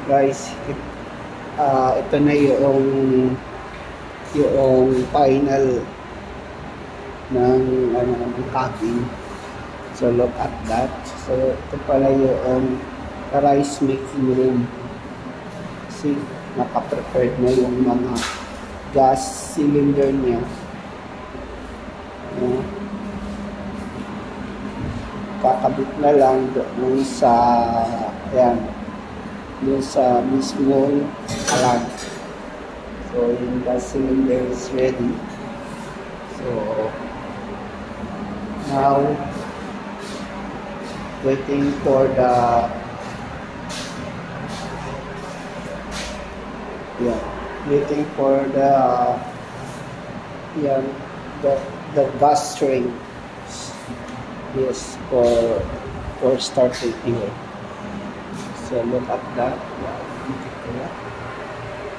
Guys, ito na yung final ng ng cutting. So look at that. So ito pala yung rice making room. See, naka-prepared na yung mga gas cylinder niya. Kakabit na lang doon sa doon sa mismong alag. So yung gas cylinder is ready. So now waiting for the the gas string. Yes, for starting here. So look at that.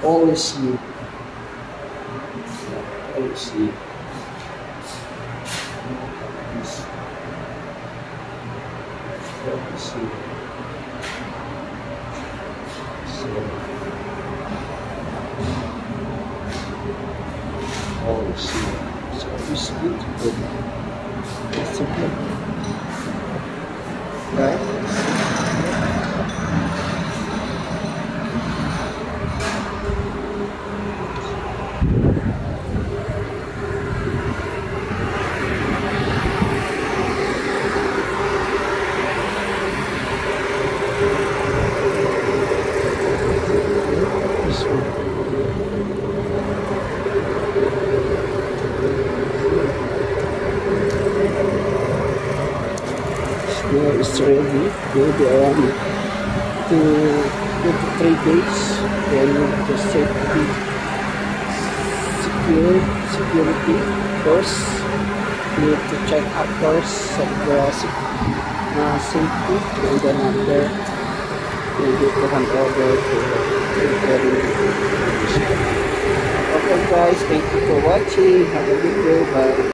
Always new. Always new. So always new. So it's beautiful. It's simple. Right? Now it's ready. Maybe around 2 to 3 days. Then the security first. Need to check up first the safety, and then after we need to hand over to the Okay guys, thank you for watching. Have a good day. Bye.